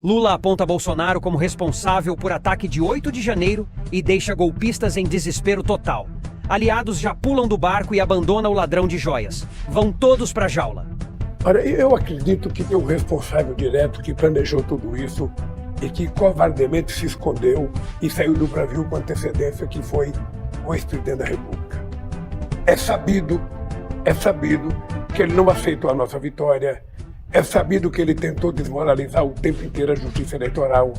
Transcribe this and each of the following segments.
Lula aponta Bolsonaro como responsável por ataque de 8 de janeiro e deixa golpistas em desespero total. Aliados já pulam do barco e abandonam o ladrão de joias. Vão todos pra jaula. Olha, eu acredito que tem um responsável direto que planejou tudo isso e que covardemente se escondeu e saiu do Brasil com antecedência, que foi o ex-presidente da República. É sabido que ele não aceitou a nossa vitória. É sabido que ele tentou desmoralizar o tempo inteiro a justiça eleitoral.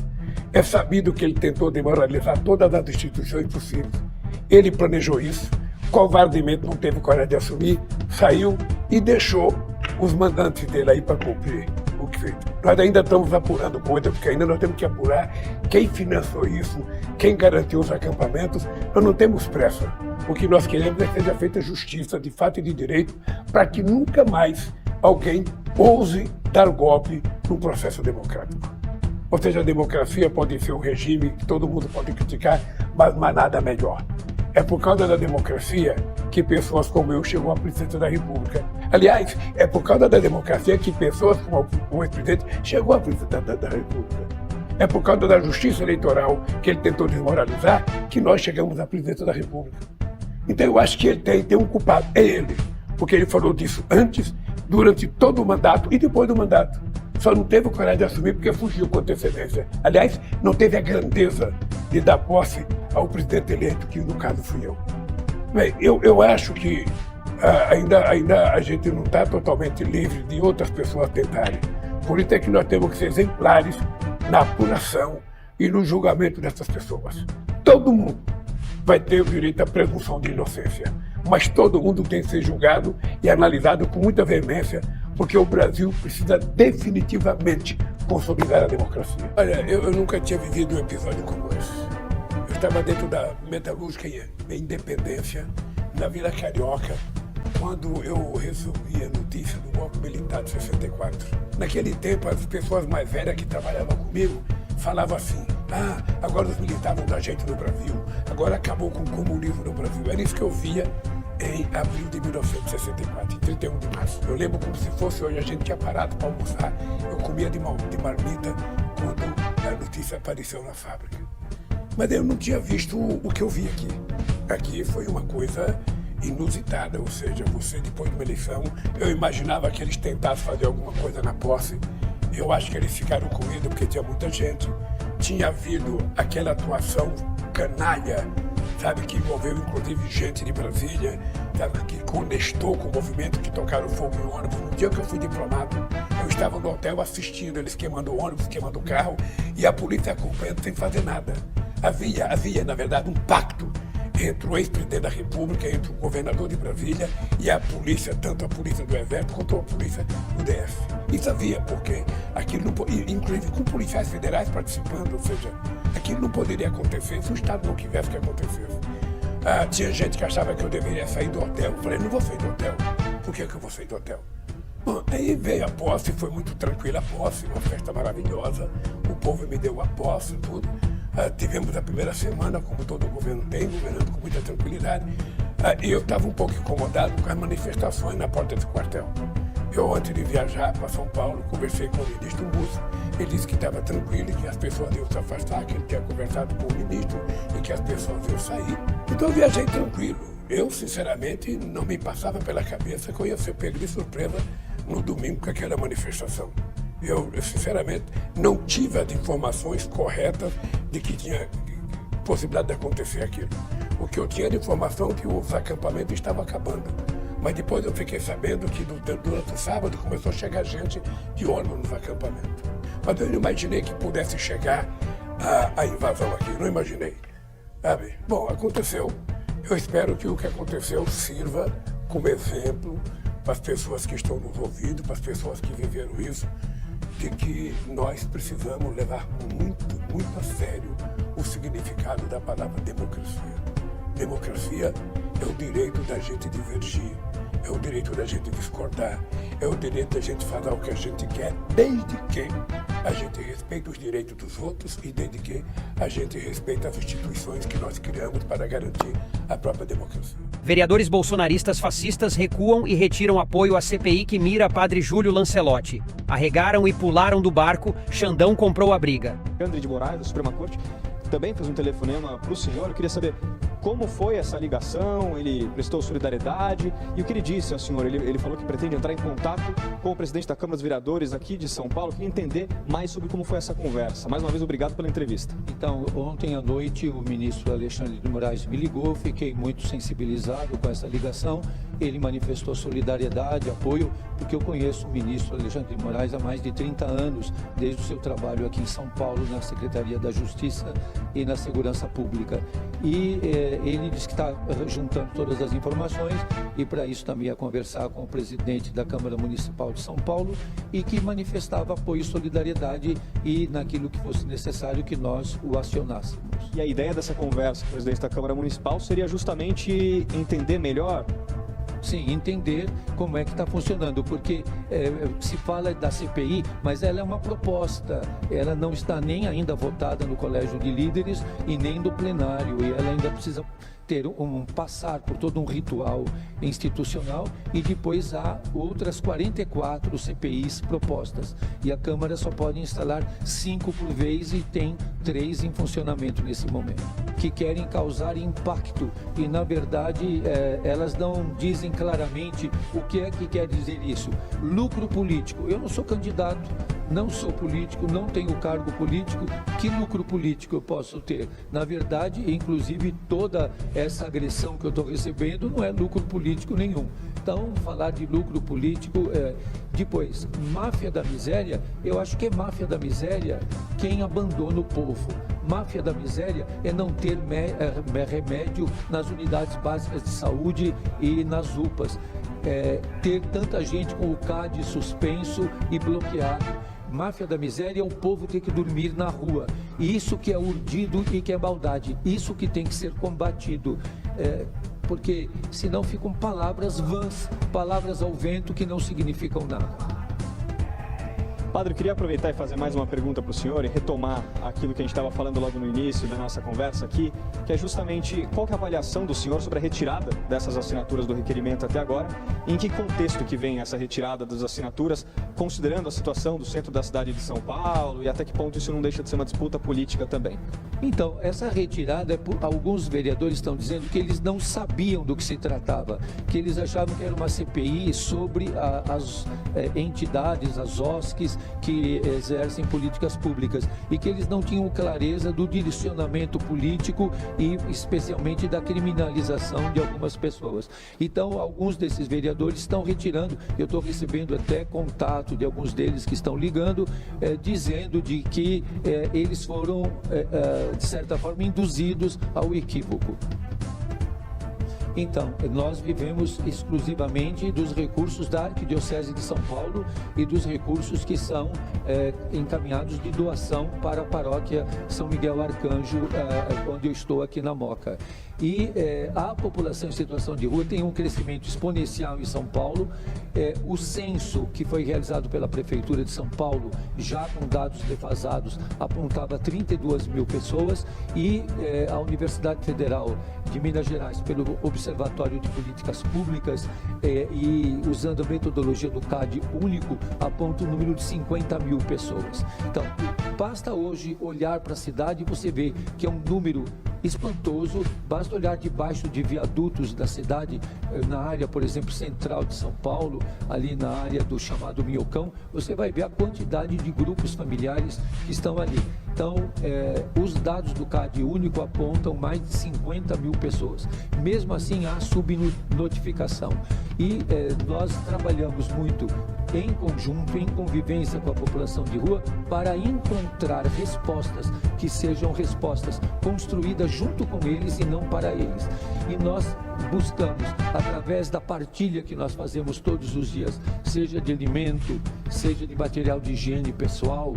É sabido que ele tentou desmoralizar todas as instituições possíveis. Ele planejou isso, covardemente não teve coragem de assumir, saiu e deixou os mandantes dele aí para cumprir o que fez. Nós ainda estamos apurando coisa, porque ainda nós temos que apurar quem financiou isso, quem garantiu os acampamentos. Nós não temos pressa. O que nós queremos é que seja feita justiça de fato e de direito para que nunca mais alguém ouse dar golpe num processo democrático. Ou seja, a democracia pode ser um regime que todo mundo pode criticar, mas nada melhor. É por causa da democracia que pessoas como eu chegam à presidência da República. Aliás, é por causa da democracia que pessoas como o ex-presidente chegou à presidência da República. É por causa da justiça eleitoral que ele tentou desmoralizar que nós chegamos à presidência da República. Então eu acho que ele tem um culpado, é ele. Porque ele falou disso antes, durante todo o mandato e depois do mandato. Só não teve coragem de assumir porque fugiu com antecedência. Aliás, não teve a grandeza de dar posse ao presidente eleito, que no caso fui eu. Bem, eu acho que ainda a gente não está totalmente livre de outras pessoas tentarem. Por isso é que nós temos que ser exemplares na apuração e no julgamento dessas pessoas. Todo mundo vai ter o direito à presunção de inocência, mas todo mundo tem que ser julgado e analisado com muita veemência, porque o Brasil precisa definitivamente consolidar a democracia. Olha, eu nunca tinha vivido um episódio como esse. Eu estava dentro da metalúrgica em Independência, na Vila Carioca, quando eu recebi a notícia do golpe militar de 64. Naquele tempo, as pessoas mais velhas que trabalhavam comigo falavam assim: agora os militares vão dar jeito no Brasil, agora acabou com o comunismo no Brasil. Era isso que eu via em abril de 1964, 31 de março. Eu lembro como se fosse hoje, a gente tinha parado para almoçar, eu comia de marmita quando a notícia apareceu na fábrica. Mas eu não tinha visto o que eu vi aqui. Aqui foi uma coisa inusitada, ou seja, você depois de uma eleição, eu imaginava que eles tentassem fazer alguma coisa na posse. Eu acho que eles ficaram com medo porque tinha muita gente. Tinha havido aquela atuação canalha, sabe, que envolveu inclusive gente de Brasília, sabe, que contestou com o movimento, que tocaram fogo no ônibus. No dia que eu fui diplomado, eu estava no hotel assistindo eles queimando o ônibus, queimando o carro, e a polícia acompanhando sem fazer nada. Havia, na verdade, um pacto entre o ex-presidente da República, entre o governador de Brasília e a polícia, tanto a polícia do Exército quanto a polícia do DF. Isso havia, porque aquilo não, inclusive com policiais federais participando, ou seja, aquilo não poderia acontecer se o Estado não quisesse que acontecesse. Tinha gente que achava que eu deveria sair do hotel. Eu falei, não vou sair do hotel. Por que eu vou sair do hotel? Bom, aí veio a posse, foi muito tranquila a posse, uma festa maravilhosa, o povo me deu a posse e tudo. Tivemos a primeira semana, como todo governo tem, governando com muita tranquilidade. E eu estava um pouco incomodado com as manifestações na porta do quartel. Eu, antes de viajar para São Paulo, conversei com o ministro Múcio. Ele disse que estava tranquilo e que as pessoas iam se afastar, que ele tinha conversado com o ministro e que as pessoas iam sair. Então eu viajei tranquilo. Eu, sinceramente, não me passava pela cabeça que eu ia ser pego de surpresa no domingo com aquela manifestação. Eu, sinceramente, não tive as informações corretas de que tinha possibilidade de acontecer aquilo. O que eu tinha de informação é que os acampamentos estavam acabando. Mas depois eu fiquei sabendo que durante o sábado começou a chegar gente de ônibus nos acampamentos. Mas eu não imaginei que pudesse chegar a invasão aqui, não imaginei. Sabe? Bom, aconteceu. Eu espero que o que aconteceu sirva como exemplo para as pessoas que estão nos ouvindo, para as pessoas que viveram isso, de que nós precisamos levar muito a sério o significado da palavra democracia. Democracia é o direito da gente divergir, é o direito da gente discordar, é o direito da gente falar o que a gente quer, desde que a gente respeite os direitos dos outros e desde que a gente respeite as instituições que nós criamos para garantir a própria democracia. Vereadores bolsonaristas fascistas recuam e retiram apoio à CPI que mira Padre Júlio Lancelotti. Arregaram e pularam do barco, Xandão comprou a briga. Alexandre de Moraes, da Suprema Corte, também fez um telefonema para o senhor. Eu queria saber como foi essa ligação, ele prestou solidariedade e o que ele disse ao senhor. Ele falou que pretende entrar em contato com o presidente da Câmara dos Vereadores aqui de São Paulo. Eu queria entender mais sobre como foi essa conversa. Mais uma vez, obrigado pela entrevista. Então, ontem à noite o ministro Alexandre de Moraes me ligou, fiquei muito sensibilizado com essa ligação. Ele manifestou solidariedade, apoio, porque eu conheço o ministro Alexandre de Moraes há mais de 30 anos, desde o seu trabalho aqui em São Paulo, na Secretaria da Justiça e na Segurança Pública. E ele disse que está juntando todas as informações e para isso também ia conversar com o presidente da Câmara Municipal de São Paulo e que manifestava apoio e solidariedade e naquilo que fosse necessário que nós o acionássemos. E a ideia dessa conversa com o presidente da Câmara Municipal seria justamente entender melhor? Sim, entender como é que está funcionando, porque se fala da CPI, mas ela é uma proposta, ela não está nem ainda votada no Colégio de Líderes e nem no plenário, e ela ainda precisa passar por todo um ritual institucional e depois há outras 44 CPIs propostas e a Câmara só pode instalar 5 por vez e tem 3 em funcionamento nesse momento, que querem causar impacto e na verdade elas não dizem claramente o que é que quer dizer isso. Lucro político, eu não sou candidato, não sou político, não tenho cargo político, que lucro político eu posso ter? Na verdade, inclusive, toda essa agressão que eu estou recebendo não é lucro político nenhum. Então, falar de lucro político, depois, máfia da miséria, eu acho que é máfia da miséria quem abandona o povo. Máfia da miséria é não ter remédio nas unidades básicas de saúde e nas UPAs. Ter tanta gente com o CAD suspenso e bloqueado. Máfia da miséria é o povo ter que dormir na rua. Isso que é urdido e que é maldade. Isso que tem que ser combatido. Porque senão ficam palavras vãs, palavras ao vento que não significam nada. Padre, eu queria aproveitar e fazer mais uma pergunta para o senhor e retomar aquilo que a gente estava falando logo no início da nossa conversa aqui, que é justamente qual que é a avaliação do senhor sobre a retirada dessas assinaturas do requerimento até agora, e em que contexto que vem essa retirada das assinaturas, considerando a situação do centro da cidade de São Paulo e até que ponto isso não deixa de ser uma disputa política também. Então, essa retirada, alguns vereadores estão dizendo que eles não sabiam do que se tratava, que eles achavam que era uma CPI sobre as entidades, as OSCs, que exercem políticas públicas e que eles não tinham clareza do direcionamento político e especialmente da criminalização de algumas pessoas. Então, alguns desses vereadores estão retirando, eu estou recebendo até contato de alguns deles que estão ligando, dizendo de que eles foram, de certa forma, induzidos ao equívoco. Então, nós vivemos exclusivamente dos recursos da Arquidiocese de São Paulo e dos recursos que são encaminhados de doação para a paróquia São Miguel Arcanjo, onde eu estou aqui na Moca. E a população em situação de rua tem um crescimento exponencial em São Paulo. O censo que foi realizado pela Prefeitura de São Paulo, já com dados defasados, apontava 32 mil pessoas e a Universidade Federal de Minas Gerais, pelo Observatório de Políticas Públicas e usando a metodologia do CAD único, aponta o número de 50 mil pessoas. Então, basta hoje olhar para a cidade e você vê que é um número espantoso, basta olhar debaixo de viadutos da cidade, na área, por exemplo, central de São Paulo, ali na área do chamado Minhocão, você vai ver a quantidade de grupos familiares que estão ali. Então, os dados do CAD único apontam mais de 50 mil pessoas. Mesmo assim, há subnotificação. E nós trabalhamos muito em conjunto, em convivência com a população de rua, para encontrar respostas que sejam respostas construídas junto com eles e não para eles. E nós buscamos, através da partilha que nós fazemos todos os dias, seja de alimento, seja de material de higiene pessoal,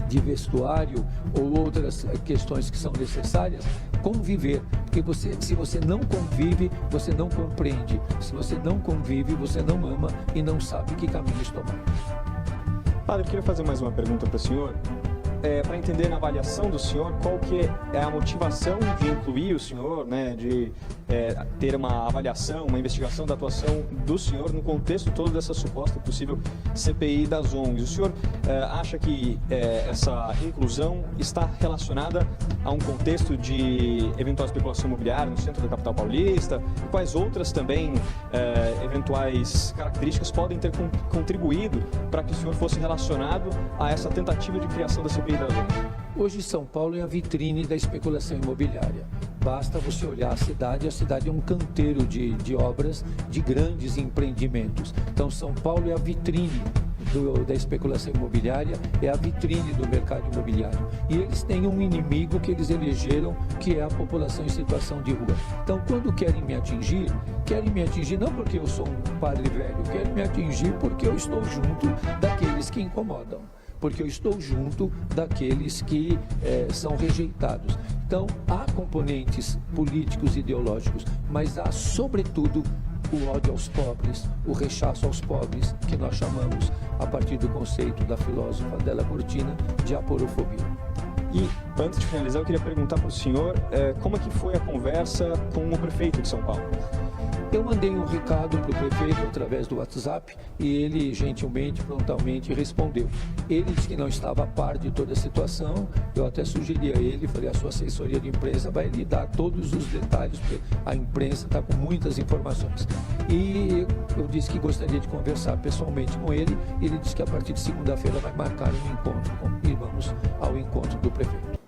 de vestuário ou outras questões que são necessárias, conviver, porque se você não convive, você não compreende. Se você não convive, você não ama e não sabe que caminhos tomar. Padre, eu queria fazer mais uma pergunta para o senhor. Para entender na avaliação do senhor, qual que é a motivação de incluir o senhor, né, de ter uma avaliação, uma investigação da atuação do senhor no contexto todo dessa suposta possível CPI das ONGs. O senhor acha que essa inclusão está relacionada a um contexto de eventual especulação imobiliária no centro da capital paulista? E quais outras também eventuais características podem ter contribuído para que o senhor fosse relacionado a essa tentativa de criação da CPI das ONGs? Hoje São Paulo é a vitrine da especulação imobiliária. Basta você olhar a cidade é um canteiro de obras, de grandes empreendimentos. Então São Paulo é a vitrine da especulação imobiliária, é a vitrine do mercado imobiliário. E eles têm um inimigo que eles elegeram, que é a população em situação de rua. Então, quando querem me atingir não porque eu sou um padre velho, querem me atingir porque eu estou junto daqueles que incomodam, porque eu estou junto daqueles que são rejeitados. Então, há componentes políticos e ideológicos, mas há, sobretudo, o ódio aos pobres, o rechaço aos pobres, que nós chamamos, a partir do conceito da filósofa Della Cortina, de aporofobia. E, antes de finalizar, eu queria perguntar para o senhor como é que foi a conversa com o prefeito de São Paulo? Eu mandei um recado para o prefeito através do WhatsApp e ele gentilmente, prontamente respondeu. Ele disse que não estava a par de toda a situação, eu até sugeri a ele, falei, a sua assessoria de imprensa vai lhe dar todos os detalhes, porque a imprensa está com muitas informações. E eu disse que gostaria de conversar pessoalmente com ele, e ele disse que a partir de segunda-feira vai marcar um encontro e vamos ao encontro do prefeito.